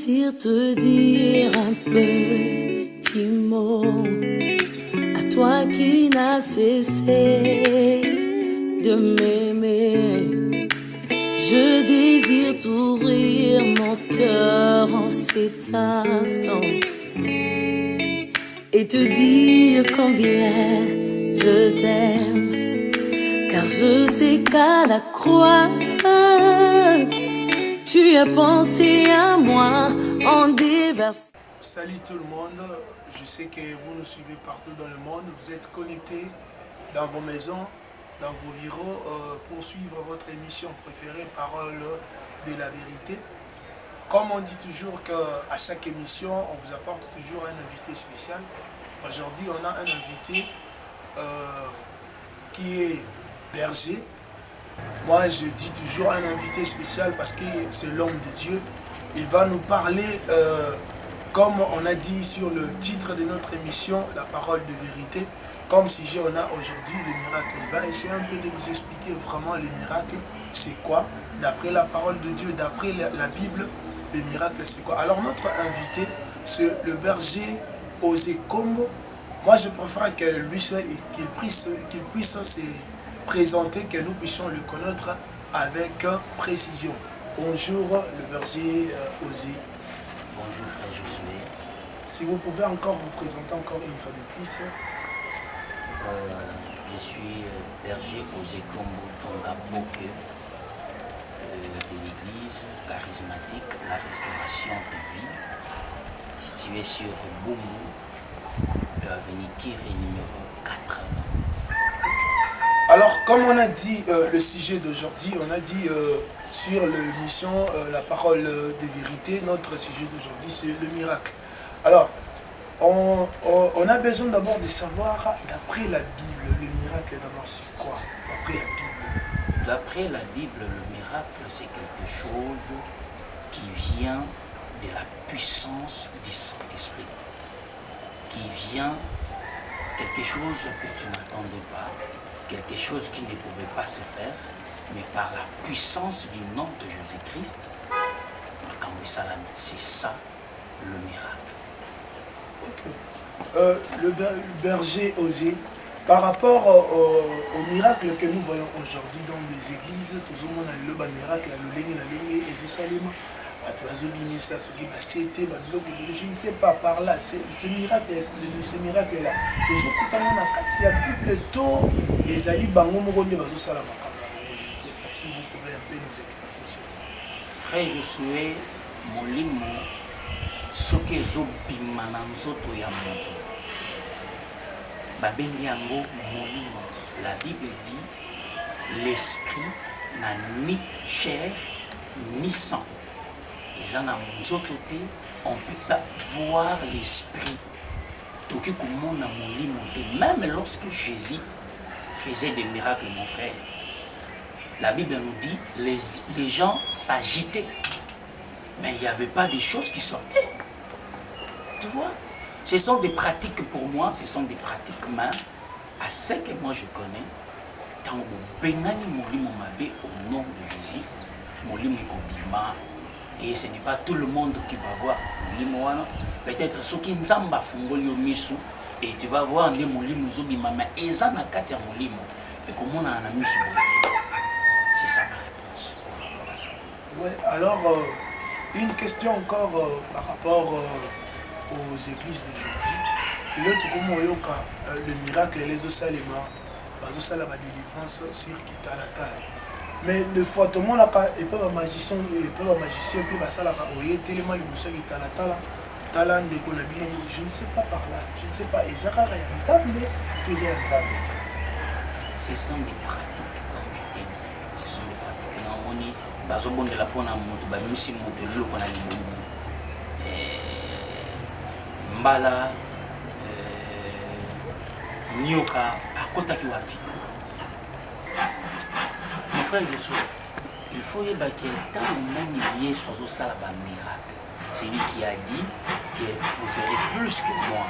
désire te dire un petit mot. À toi qui n'as cessé de m'aimer, je désire t'ouvrir mon cœur en cet instant et te dire combien je t'aime, car je sais qu'à la croix tu as pensé à moi en déversant. Salut tout le monde, je sais que vous nous suivez partout dans le monde, vous êtes connectés dans vos maisons, dans vos bureaux pour suivre votre émission préférée, Parole de la vérité. Comme on dit toujours qu'à chaque émission, on vous apporte toujours un invité spécial. Aujourd'hui, on a un invité qui est berger. Moi, je dis toujours un invité spécial parce que c'est l'homme de Dieu. Il va nous parler, comme on a dit sur le titre de notre émission, la parole de vérité. Comme sujet, on a aujourd'hui le miracle. Il va essayer un peu de nous expliquer vraiment les miracles, c'est quoi. D'après la parole de Dieu, d'après la Bible, les miracles, c'est quoi. Alors, notre invité, c'est le berger Osé Kombo. Moi, je préfère que lui, qu'il puisse se présenter, que nous puissions le connaître avec précision. Bonjour, le berger Osé. Bonjour, frère Josué. Si vous pouvez encore vous présenter encore une fois de plus. Je suis berger Osé Kombo Tonga Boke de l'église charismatique La Restauration de Vie, située sur Boumou, avenue Kiri numéro 80. Alors, comme on a dit le sujet d'aujourd'hui, on a dit sur l'émission La parole de vérité, notre sujet d'aujourd'hui, c'est le miracle. Alors, on a besoin d'abord de savoir, d'après la Bible, le miracle d'abord c'est quoi? D'après la Bible. D'après la Bible, le miracle, c'est quelque chose qui vient de la puissance du Saint-Esprit, qui vient quelque chose que tu n'attendais pas, quelque chose qui ne pouvait pas se faire, mais par la puissance du nom de Jésus-Christ, c'est ça le miracle. Ok. Le berger Osé, par rapport au miracle que nous voyons aujourd'hui dans les églises, tout le monde a le miracle, je ne sais pas par là, ce miracle-là, toujours quand on a katia plutôt les alliés bango mogondi bazo sala makamba. Je ne sais pas si vous pouvez un peu nous expliquer ça. Frère Josué, molimo soki ezobima na nzoto ya moto babengi yango molimo. La Bible dit l'esprit n'a ni chair ni sang. On ne peut pas voir l'esprit. Même lorsque Jésus faisait des miracles, mon frère, la Bible nous dit les gens s'agitaient, mais il n'y avait pas des choses qui sortaient. Tu vois, ce sont des pratiques pour moi, ce sont des pratiques mains à ce que moi je connais. Tant au nom de Jésus, et ce n'est pas tout le monde qui va voir Molimo. Peut-être ceux qui nzamba fungoli misu et tu vas voir les Molimo zobima mais ezana kati ya Molimo et comment on a un misu. C'est ça ma réponse. Ouais, alors une question encore par rapport aux églises d'aujourd'hui. L'autre comment le miracle les osalema, bazosala ba délivrance sur Kitalatala. Mais le fois tout le monde n'a pas et pas magicien puis basala ka oye tellement le monsieur qui talatala talan de konabino, je ne sais pas par là, je ne sais pas ezaka ya nzambe tous ya nzambe. Ce sont des pratiques comme je t'ai dit, ce sont des pratiques na moni bazobondela pona moto ba misi moto loko na libongo mbala nyoka akotaki wapi. Mon frère Josué, il faut y battre tant même lié sur ça la miracle. C'est lui qui a dit que vous ferez plus que moi.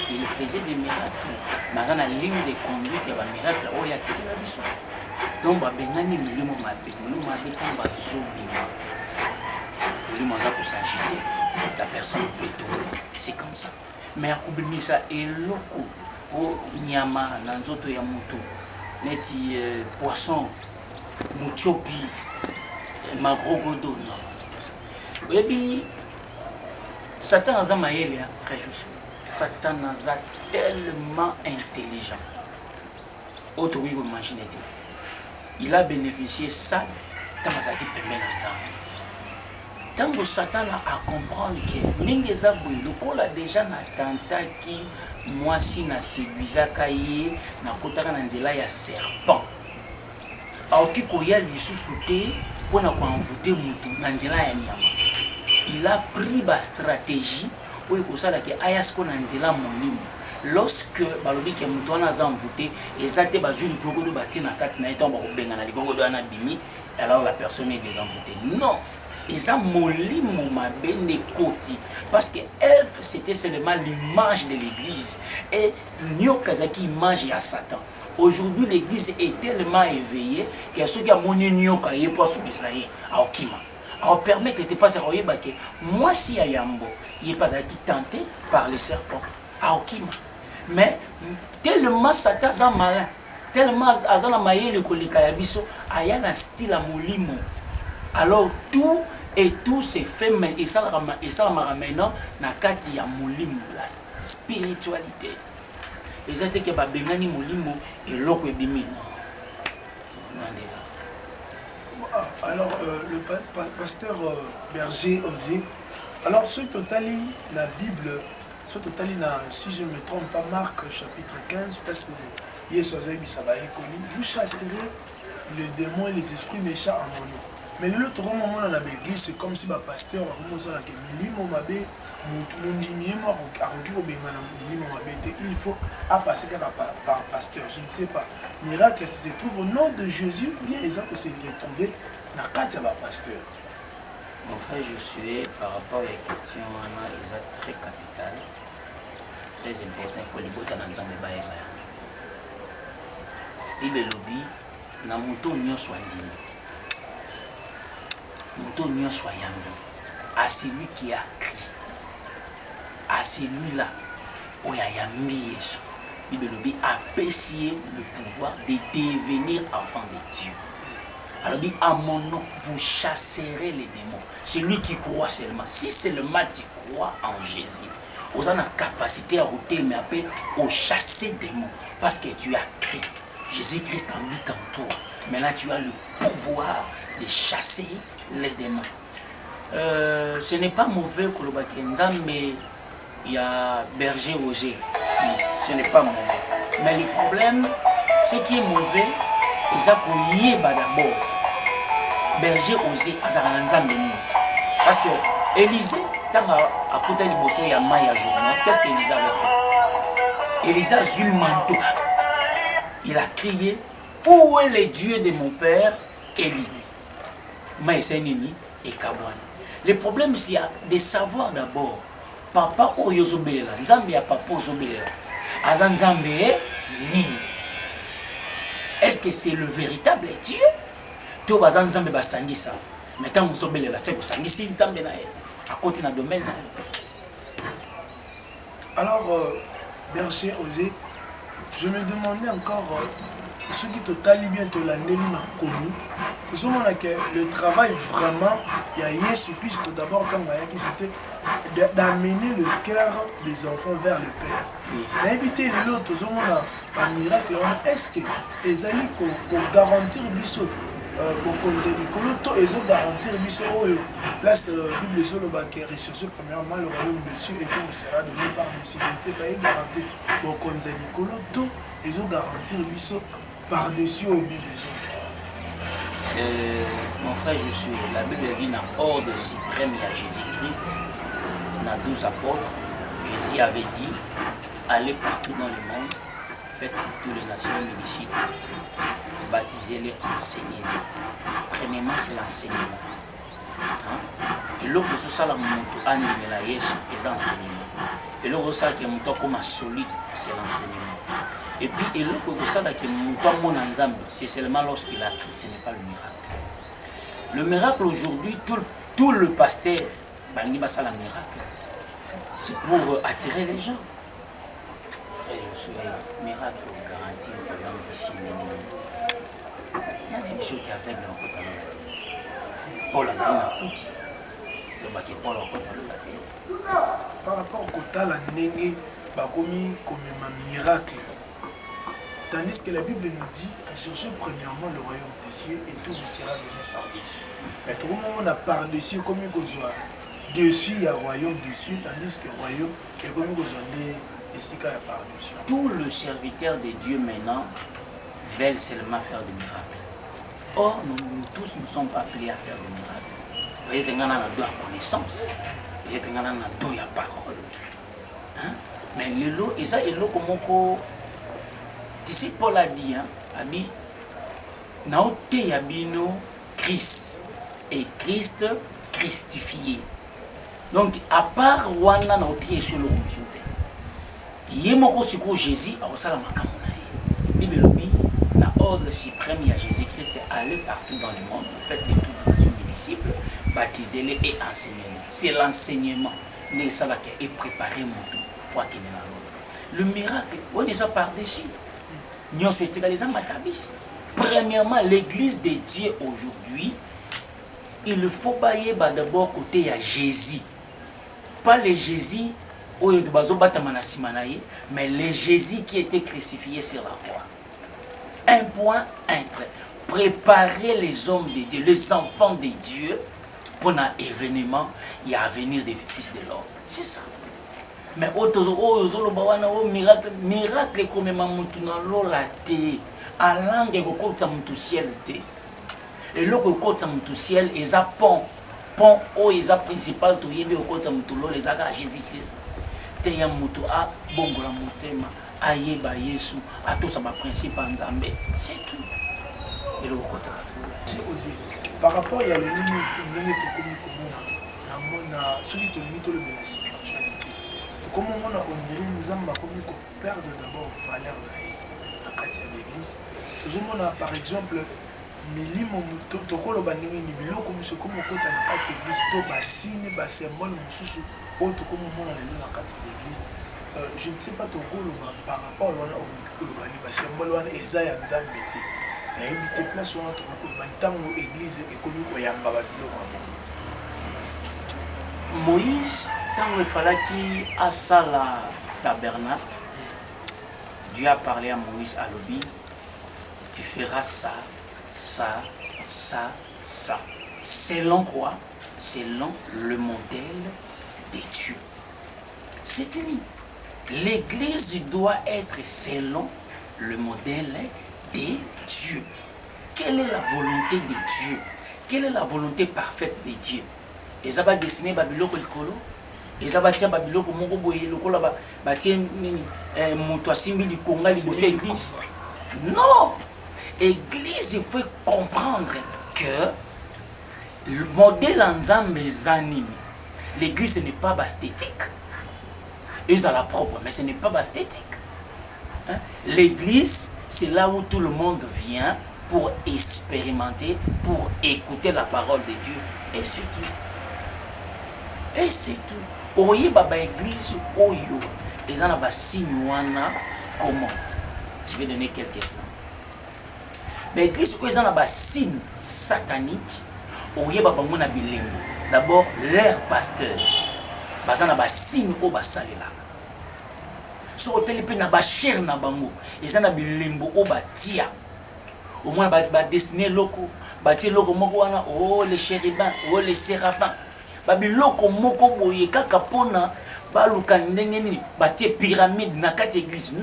Il faisait des miracles. Maintenant, la ligne de conduite, il y a des miracles. Oh, il y a tiré la mission. Donc, Benani, il m'a dit qu'on va s'agiter. la personne peut tomber. C'est comme ça. Mais akubimisa eloko o nyama na nzoto ya moto neti poisson muchopi magrogodo non. Et puis Satan a mayele frère Josué. Satan a tellement intelligent. Autre oui imaginer. Il a bénéficié ça dans sa vie Tango Satan a comprendre que Ningeza Bouilou a déjà n'attenta qui moi si na séduisaka ye na kotaka na nzela ya serpent. Aoki koya lisusu te pona ko envoûter mutu na nzela ya nyama. Il a pris ba stratégie pour que ça que ayas ko na nzela monimo. Lorsque balobi ke mutu wana za envoûter ezate bazuli gogodo batina kati na etomba ko benga na gogodo na bimi alors la personne est désenvoûtée. Non. Ils ont molimo mabene koti parce que elle c'était seulement l'image de l'église et Nyokazaki image à Satan. Aujourd'hui l'église est tellement éveillée qu'il y a ceux qui ont mon nyoka et pas sous bisaïe à Okima. Alors permet que tu passes à Oyebake. Moi si à Yambo, il est pas tenté par les serpents à Okima. Mais tellement Satan a malin, tellement azala maye le kolika ya biso ayana style à molimo. Alors tout se fait et ça maintenant na kati ya molimo la spiritualité. Et ça que ba bengani molimo et loko ebimi non. Alors le pasteur Berger Osé. Alors ce totali la Bible, ce totali na si je ne me trompe pas Marc chapitre 15 parce que Yesu avait dit ça va écoli, vous chasserez les démons et les esprits méchants en mon nom. Mais l'autre moment dans l'église, c'est comme si le pasteur il faut passer par pasteur. Je ne sais pas. Miracle, si se trouve au nom de Jésus, bien les gens peuvent se retrouver dans le cadre de pasteur. Mon frère Josué, par rapport à la question, est très capitale, très important. Il faut les botter dans l'ensemble de Baïba. Il est lobby, na moto nyo soigné. Moto nyo soigné. À celui qui a crié, à celui-là, où il y a mis il est lobby, apprécier le pouvoir de devenir enfant de Dieu. Alors dit, à mon nom, vous chasserez les démons. C'est lui qui croit seulement. Si seulement tu crois en Jésus, vous avez la capacité à router, mais après, au chasser des démons. Parce que tu as crié. Jésus-Christ en lui en toi. Maintenant, tu as le pouvoir de chasser les démons. Ce n'est pas mauvais que le Bakenza, mais il y a Berger Osé. Ce n'est pas mauvais. Mais le problème, ce qui est mauvais, c'est qu'on y est d'abord. Berger Osé, parce que Élisée, tant à côté de Bosso, il y a Maya journal. Qu'est-ce qu'Élisée avait fait? Élisée a eu le manteau. Il a crié, où est le Dieu de mon père Élie? Maïsenini et Kabouane. Le problème, c'est de savoir d'abord, papa ou Yozobela, Nzambe a papa Yozobela, Azan Nzambe ni. Est-ce que c'est le véritable Dieu? Tout Bazan Nzambe Basangisa. Maintenant, Yozobela, c'est que Sangisi Nzambe na à côté na domaine. Alors, Berger Osé, je me demandais encore ce qui totalement bien te l'a connu. Tout que le travail vraiment, il y a Yesu Christ d'abord comme c'était d'amener le cœur des enfants vers le Père. Mais éviter les autres, tout le monde a un miracle. Est-ce que les amis pour garantir biso pour qu'on ils ont garantir biso là c'est Bible sur le baquet rechercher premièrement le royaume de Dieu et tout sera donné par Dieu. Je ne sais pas, ils garantir pour qu'on ils ont garantir biso par-dessus au Bible. Mon frère, je suis la Bible dit dans ordre suprême il y a Jésus-Christ, dans 12 apôtres. Jésus avait dit allez partout dans le monde, faites toutes les nations des disciples, baptisez-les, enseignez-les. Premièrement, c'est l'enseignement. Et l'autre, c'est ça, la montre, animer Yesu, les enseignements. Et l'autre, ça, qui est montre comme un solide, c'est l'enseignement. Et puis, l'autre, ça, qui est montre mon ensemble, c'est seulement lorsqu'il a crié, ce n'est pas le miracle. Le miracle aujourd'hui, tout le pasteur balingi basala miracle. C'est pour attirer les gens. Frère Josué, miracle garanti au royaume d'ici. Il y a des choses qui affectent le côté de la terre. Paul a dit un cookie. C'est pas que Paul a côté de la terre. Par rapport au quota, la néné, bakomi comme un miracle. Tandis que la Bible nous dit à chercher premièrement le royaume des cieux et tout vous sera donné par-dessus. Mais tout le monde a par-dessus comme il soit. Dessus, il y a royaume dessus, tandis que royaume est comme il soit ici quand il y a par-dessus. Tout le serviteur de Dieu maintenant veulent seulement faire des miracles. Or, nous tous ne sommes pas appelés à faire des miracles. Peut-être qu'on a deux à connaissance, peut-être qu'on a deux à parole. Hein? Mais l'élo, et ça, l'élo, comment tu sais, Paul a dit, a dit, naote yabino Christ et Christ christifié. Donc, à part wana naote yesu lo msute. Yemoko siko Jésus a osala makambo na ye. Bible lobi na ordre suprême ya Jésus-Christ aller partout dans le monde, faites de toutes nations des disciples, baptisez-les et enseignez-les. C'est l'enseignement né ça là qui est préparé mon tout pour qu'il ne le miracle, on est ça par-dessus. Premièrement, l'église de Dieu aujourd'hui, il faut bailler d'abord côté à Jésus. Pas les Jésus, mais les Jésus qui étaient crucifiés sur la croix. Un point, un trait. Préparer les hommes de Dieu, les enfants de Dieu, pour un événement, il y a à venir des fils de l'homme. C'est ça. Mais miracle comme mamutunalo la té à langue ko ta mutu ciel té et le ko ta mutu ciel eza pont o eza principal to yebe ko ta mutu lo les aga Jésus Christ te ya mutu a bongola motema ayeba Yesu atosa ba principal nzambe, c'est tout. Et le ko ta par rapport à le nene to komi komona na mona celui to limite le de la spiritualité. Comment on a dirait nous avons perdre d'abord valeur à l'église. Tout le monde a par exemple milimo tokolo banini biloko comme comme kota na kati l'église to basine ba symbole mususu autre comme on a na kati l'église. Je ne sais pas tokolo par rapport à tokolo bani ba symbole wana eza ya nzambe te. Na invité place wana tokolo bani tango église ekomi ko yamba ba biloko. Moïse, quand il fallait qu'il a ça la tabernacle, Dieu a parlé à Moïse à l'obi, tu feras ça, ça, ça, ça. Selon quoi? Selon le modèle de Dieu. C'est fini. L'église doit être selon le modèle de Dieu. Quelle est la volonté de Dieu? Quelle est la volonté parfaite de Dieu? Et ça va dessiner Babiloko Likolo. Et ça va tirer Babiloko Moko Boye Lokolo va tirer Moto Simbi Likonga Liboso Église. Non! Église, il faut comprendre que le modèle ensemble mes animes. L'église ce n'est pas esthétique. Ils ont la propre, mais ce n'est pas esthétique. Hein? L'église, c'est là où tout le monde vient pour expérimenter, pour écouter la parole de Dieu. Et c'est tout. Et c'est tout. Oye baba église oyo. Les gens ont signe wana comment? Je vais donner quelques exemples. Mais l'église oyo ont un signe satanique. Oye baba mona bilembo. D'abord leur pasteur. Bazana ba signe o basalela. So hôtel pe na ba cher na bango. Ils ont bilembo o batia. Au moins ba dessiner loko. Bati loko moko wana oh les chérubins, oh les séraphins. Babiloko moko boye kaka pona baluka ndenge nini batie pyramide na kati église.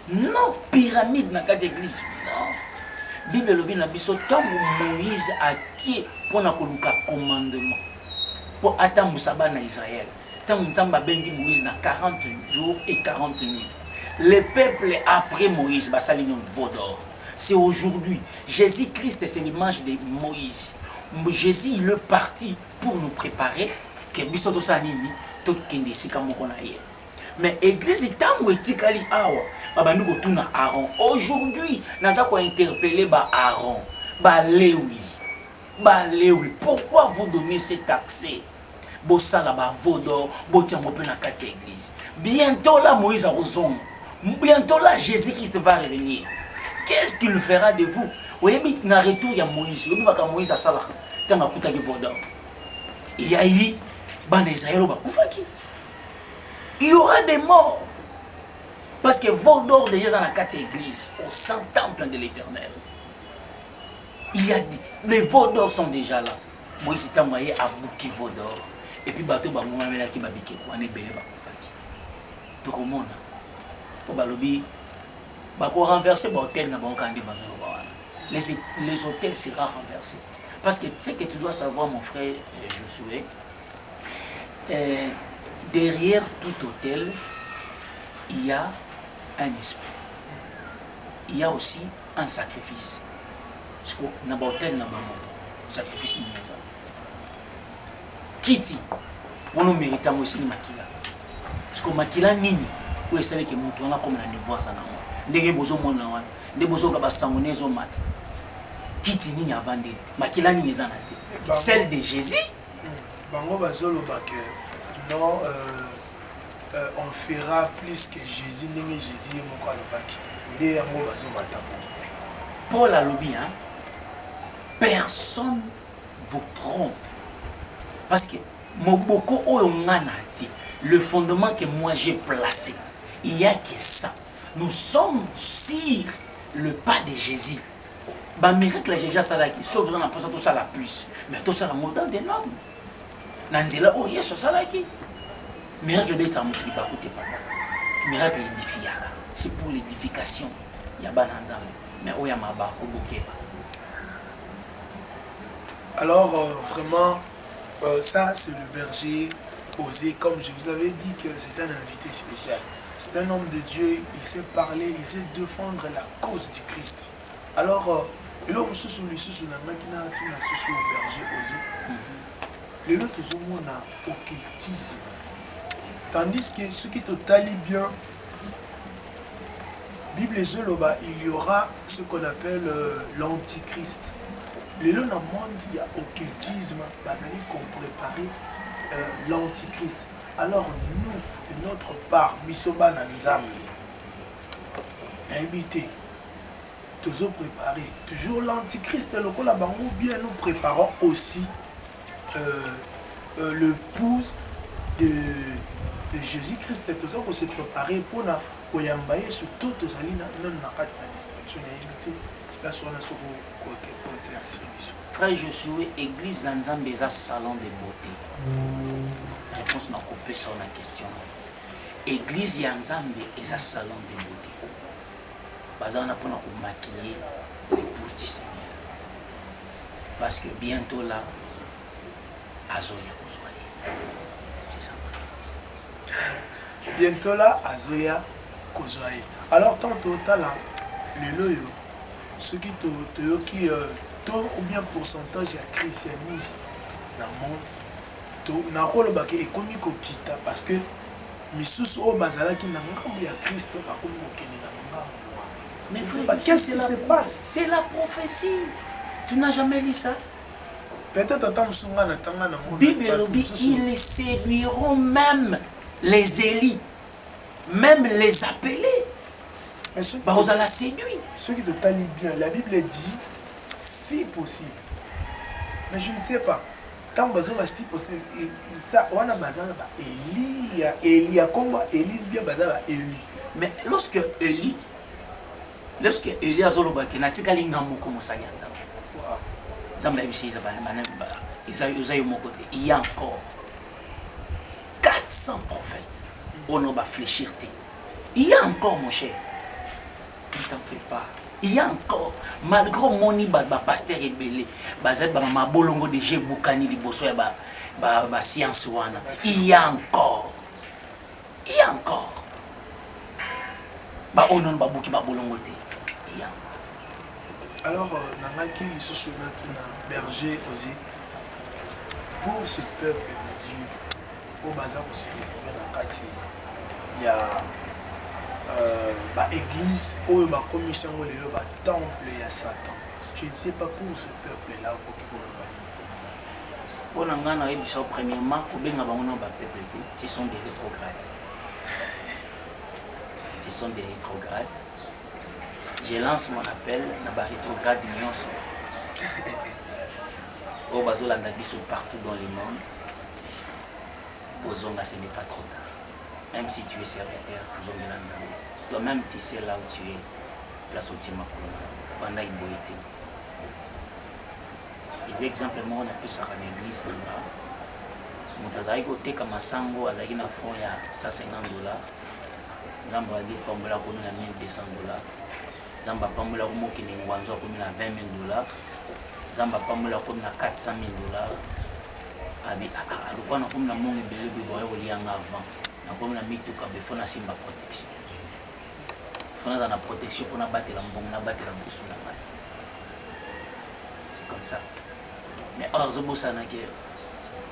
Non, pyramide na kati église. Non. Bible lobi na biso tango Moïse aki pona koluka commandement. Pour atambusa bana Israël. Tango nzamba bengi Moïse na 40 jours et 40 nuits. Le peuple après Moïse basali non vaudor. C'est aujourd'hui. Jésus-Christ, c'est l'image de Moïse. Jésus, il est parti pour nous préparer que bisoto sanini to kende sika moko na ye. Mais église tango etikali awa babandu ko tuna Aaron. Aujourd'hui, naza ko interpeller ba Aaron, ba Léwi. Pourquoi vous donnez cet accès bosala ba vodor, botiango pe na kati ya église. Bientôt là Moïse a ozongo. Bientôt là Jésus-Christ va revenir. Qu'est-ce qu'il fera de vous? Oyebi na retour ya Moïse, oyebi baka Moïse asala tanga kutaki vodor. Il y a eu bana Israël bakufaki. Il y aura des morts. Parce que vodor déjà dans la kati ya église, au saint temple de l'Éternel. Il y a les vodor sont déjà là. Moïse tamaye a bouki vodor. Et puis bateau ba mona ki babike ko ane belé bakufaki. To komona. Po balobi ba ko renverser ba hôtel na banka ande bazolo ba. Les hôtels sera renversés. Parce que ce que tu dois savoir mon frère Josué, derrière tout hôtel, il y a un esprit. Il y a aussi un sacrifice. Parce que na ba hôtel na ba sacrifice ni ça. Kiti pour nous mériter aussi makila. Parce que makila nini ou esale que mutu wana comme na niveau ça na moi. Ndenge bozo mona wana, ndenge bozo ka ba sangonezo mat. Kiti nini avandi makila nini za na celle de Jésus. Bango bazolo ba que non on fera plus que Jésus ndenge Jésus moko alobaki. Nde yango bazo mata. Paul a lobby hein. Personne vous trompe. Parce que le fondement que moi j'ai placé, il n'y a que ça. Nous sommes sur le pas de Jésus. Bah, miracle, Jésus a salaki. Sauf que nous avons tout ça la plus. Mais tout ça la montagne des noms. Nanzela, oh, yes, ça salaki. Miracle, c'est un mot qui va coûter pas. Miracle, édifiant. C'est pour l'édification. Il y a pas d'anzam. Mais oh, il y a ma barre au bouquet. Alors, vraiment, ça, c'est le berger osé. Comme je vous avais dit que c'est un invité spécial. C'est un homme de Dieu. Il sait parler, il sait défendre la cause du Christ. Alors, l'homme sous le sous la machine, tout la sous le berger osé. Le lot tout le monde a occultisme. Tandis que ce qui totalie bien, Bible Zoloba, il y aura ce qu'on appelle l'antichrist. Le long dans le monde, il y a occultisme, basali qu'on préparer l'antichrist. Alors nous, de notre part, Bisoba Nanzambi, invité, toujours préparé, toujours l'antichrist, le bien nous préparons aussi le pouce de Jésus-Christ, toujours pour se préparer pour la Koyambaye, surtout aux alina, non, la distraction, la soirée sur Frère Josué, église Zanzambe est un salon de beauté. Réponse n'a coupé sur la question. Église Zanzambe est un salon de beauté. Bazar n'a pas maquiller l'épouse du Seigneur. Parce que bientôt là, Azoya Kozwaye. C'est ça. Bientôt là, Azoya Kozwaye. Alors, tant total, le loyo, ce qui ou bien pourcentage de christianisme dans le monde, na rôle baké économique kita parce que misusu o bazala qui na ngambo ya Christ ba ko mokene na ngambo. Mais qu'est-ce qui se passe? C'est la prophétie. Tu n'as jamais lu ça? Peut-être attends sunga na tanga na monde. Bible dit ils séduiront même les élus, même les appelés. Mais ceux bah on la séduit. Ceux qui te talient bien, la Bible dit si possible. Mais je ne sais pas. Tant que si possible, ça, on a besoin Élie, comme Élie bien besoin Élie. Mais lorsque Élie a zoloba que natika linga moko musanya nzamba. Nzamba yabisi za bana ils mon côté. Il y a encore 400 prophètes. On va fléchir. Il y a encore mon cher. Ne t'en fais pas. Il y a encore, malgré moni pasteur rebelle, ma bolongo de G Boukani liboso ya ba science wana. Il y a encore. Ba onon ba buki ba bolongo te. Il y a. Alors nangaki lisusu na tuna berger aussi pour ce peuple de Dieu au bazar pour se retrouver dans kati. Il y a église ou ma commission ou le temple à Satan. Je ne sais pas pour ce peuple là Pour premièrement, ce sont des rétrogrades. Ce sont des rétrogrades. Je lance mon appel dans les rétrogrades nyonso. Au Bazolanda Biso partout dans le monde. Bozonga, ce n'est pas trop tard. Même si tu es serviteur, toi-même tu sais là où tu es. Place au Timakuna. Banda Iboïté. Les exemples, moi, on a pu s'arrêter à l'église. Moutazaki côté comme Masango, Azaki na fond il y a $150. Zamba dit Pambola comme na $1,200. Zamba Pambola comme qui n'est pas comme na $20,000. Zamba Pambola comme na $400,000. Abi alikuwa na comme na mongi belé biboye olianga avant. Na comme na mituka befona simba protection. Fona na protection pour na battre la mbongo na battre la boussu na bas. C'est comme ça. Mais or zo bosana ke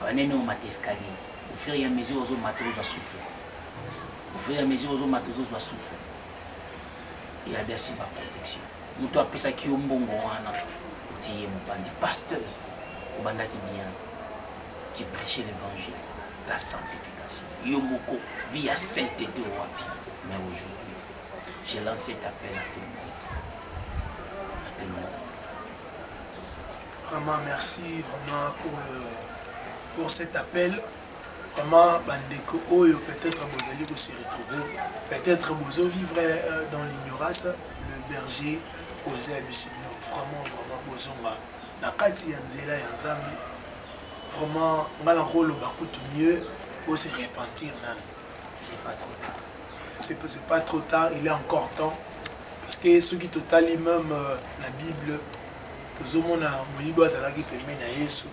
on au mat escalier. Au fur et à mesure aux matos à souffler. Au fur et à mesure aux matos à souffler. Il y a bien ma protection. Nous toi pesa ki ombongo wana. Utiye mupandi pasteur. Obanda ki bien. Tu prêchais l'évangile, la sanctification. Yomoko via sainteté au wapi. Mais aujourd'hui, j'ai lancé cet appel à tout le monde. À tout le monde. Vraiment merci vraiment pour cet appel. Vraiment, Bandeko Oyo, peut-être vous allez vous se retrouver, peut-être vous vivre dans l'ignorance, le berger osé halluciner. Vraiment, Bozonga. Nakati Yanzela Yanzambi, vraiment, Malangolo Bakutu mieux pour se repentir. C'est pas trop tard. C'est pas trop tard, il est encore temps. Parce que ceux qui totalent même la Bible, tout le monde a Moïba Zalaki permet à Yesu.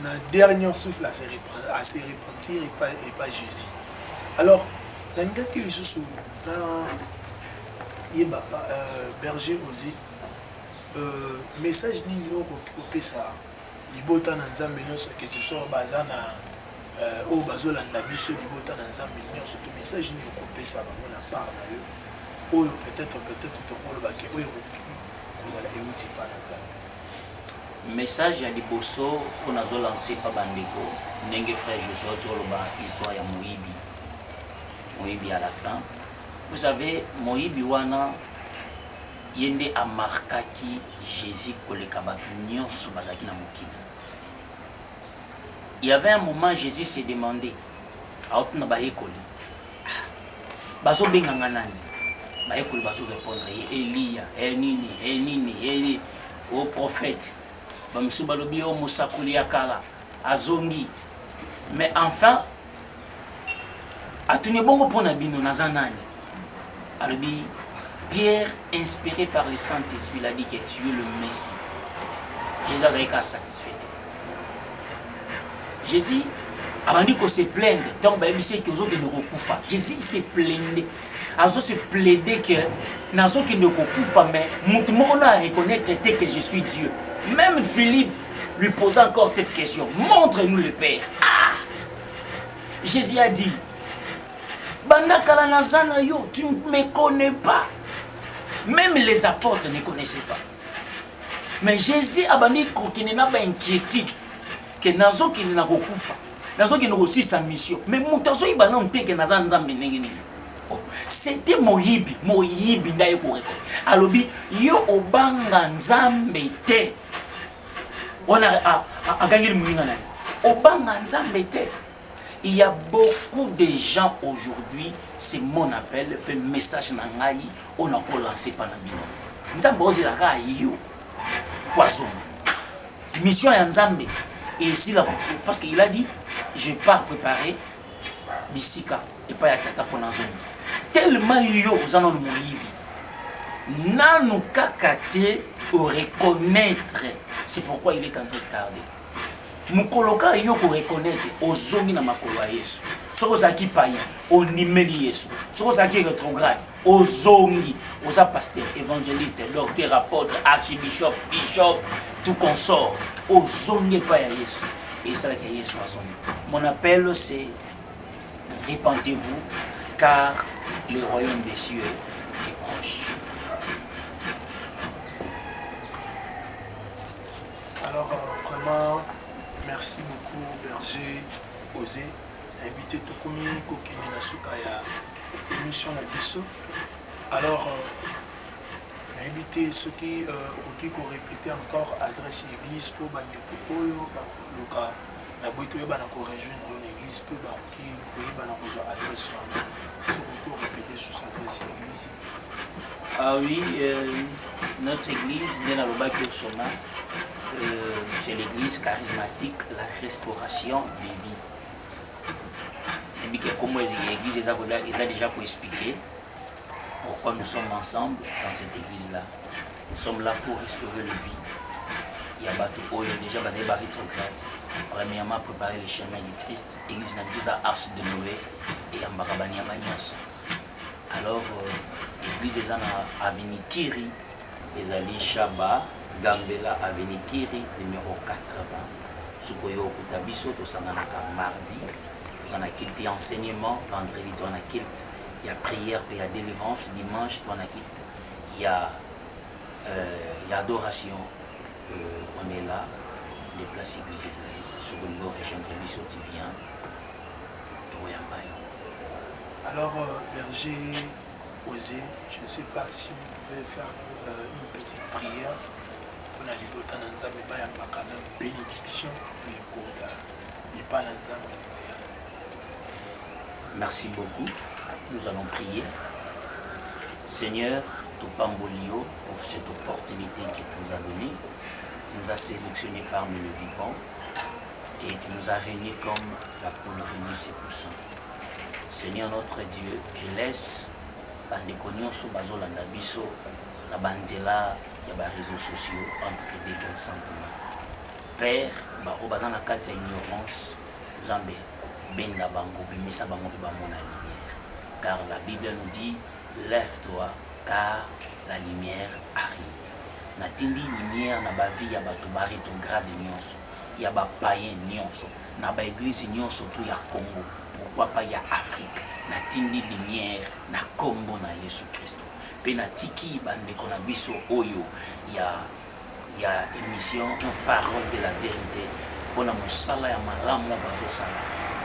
Le dernier souffle à se repentir et pas Jésus. Alors, dans le cas qu'il est sous berger aussi, message ni au ça, libota na nzambe nyonso que ce soit bazana au bazolanda biso libota na nzambe nyonso to message ni au ça bango na part na yo oyo peut-être to koloba ke oyo kozala euti pa na nzambe. Message ya liboso on a lancé par bandeko ndenge frère Joshua toloba histoire ya Moïbi à la fin. Vous savez Moïbi wana yende amarkaki Jésus koleka batu nyonso bazaki na mokili. Il y avait un moment Jésus s'est demandé aotuna bahekoli bazo benganga nani bahekoli bazo répondre Elia nini au prophète bamsu balobi o musakuli yakala azongi. Mais enfin atuni bongo pona bino naza nani alobi Pierre, inspiré par le Saint-Esprit, a dit que tu es le Messie. Jésus a été satisfait. Jésus a dit qu'on se plaindre. Donc, Jésus se plaindait. Il se plaidait que mais on a reconnaître que je suis Dieu. Même Philippe lui posa encore cette question. Montre-nous le Père. Ah! Jésus a dit, Bandakala Nazana yo, tu ne me connais pas. Même les apôtres ne connaissaient pas. Mais Jésus a dit qu'il n'y a pas d'inquiétude. Que nazo qui n'a pas kufa. Nazo qui n'a aussi sa mission. Mais mutazo il banon te que nazan nzambe nengeni. C'était Moïbi ndaye koreko. Alobi yo obanga nzambe te. On a gagné le moulinga na. Obanga nzambe te. Il y a beaucoup de gens aujourd'hui, c'est mon appel, le message nangai, on a lancé par la Bible. Nzambe ozilaka yo poisson. Mission ya Nzambe et ici là parce qu'il a dit je pars préparer bisika et pas ya tata ponazon. Tellement yo zano le moyibi. Nanu kakate au reconnaître. C'est pourquoi il est en train de tarder. Mukoloka yo ko reconnaître ozongi na makolo ya Yesu. Soko zaki païen, on nimeli Yesu. Soko zaki rétrograde, ozongi, oza pasteur, évangéliste, docteur, apôtre, archibishop, bishop, tout consort, ozongi pa ya Yesu. Et ça là que Yesu azongi. Mon appel c'est repentez-vous car le royaume des cieux est proche. Alors vraiment Merci beaucoup, berger Osé. Invité Tokumi Kokini Nasuka ya émission la biso. Alors, invité ceux qui ont répété encore adresse l'église pour Bandeko Oyo, Luka, la boîte de Banako rejoindre l'église pour Baroki, pour Banako adresse, ceux qui ont répété sur cette adresse l'église. Ah oui, notre église, dès la Soma, c'est l'église charismatique, la restauration des vies. Et puis, comme l'église, ils ont déjà pour expliquer pourquoi nous sommes ensemble dans cette église-là. Nous sommes là pour restaurer le vie. Il y a déjà basé par rétrograde. Premièrement, préparer le chemin du Christ. L'église n'a déjà arche de Noé et en Barabani Amagnos. Alors, l'église est en Avenikiri, les Ali Shaba, Gambela, Avenikiri, numéro 80. Sukoyo Kutabiso, tout ça mardi. Tout ça n'a quitté enseignement, vendredi, tout ça n'a quitté. Il y a prière, il y a délivrance, dimanche, tout ça n'a quitté. Il y a adoration. On est là, les places églises, sur le nord, rejoindre Bisso, tu viens. Alors, berger Osé, je ne sais pas si vous pouvez faire une petite prière pour la liberté dans Nzambe, il y a quand même bénédiction et pas dans Nzambe. Merci beaucoup. Nous allons prier. Seigneur, Topambolio, pour cette opportunité que tu nous as donnée. Tu nous as sélectionnés parmi les vivants et tu nous as réunis comme la poule réunit ses poussins. Seigneur notre Dieu, je laisse bandeko nyonso bazolanda biso na banzela ya ba réseaux sociaux entre des consentements. Père, ba obazana kati ya ignorance, Nzambe benda bango bimisa bango pe ba mona lumière. Car la Bible nous dit lève-toi car la lumière arrive. Natindi lumière na ba vie ya bato ba rétrograde nyonso, ya ba païen nyonso, na ba église nyonso tout ya Congo. Pourquoi pas y a Afrique, na tindi lumière, na kombo na Yesu Christo. Pe na tiki bande kona biso oyo, y a émission, parole de la vérité. Pona musala ya malamu bazo sala,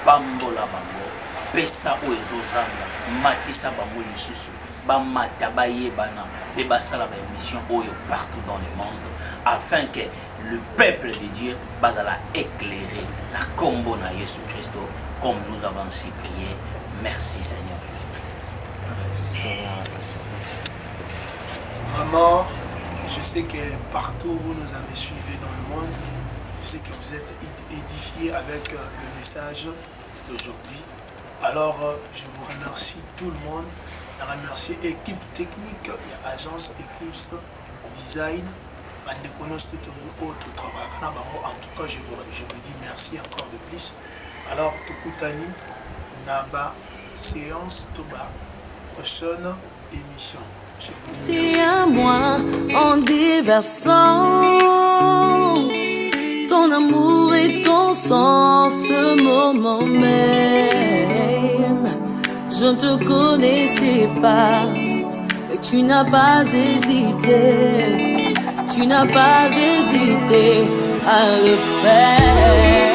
bambola bango, pesa oezo zanga, matisa bango lisusu, bamata baye bana, be basala ba émission oyo partout dans le monde, afin que le peuple de Dieu bazala éclairer la kombo na Yesu Christo. Comme nous avons ainsi prié, merci Seigneur Jésus-Christ. Vraiment, je sais que partout où vous nous avez suivis dans le monde, je sais que vous êtes édifiés avec le message d'aujourd'hui. Alors, je vous remercie tout le monde. Je remercie l'équipe technique et l'agence Eclipse Design. En tout cas, je vous dis merci encore de plus. Alors, Tokutani, Naba, séance, Toba, prochaine émission. C'est à moi en déversant ton amour et ton sang ce moment même. Je ne te connaissais pas, mais tu n'as pas hésité à le faire.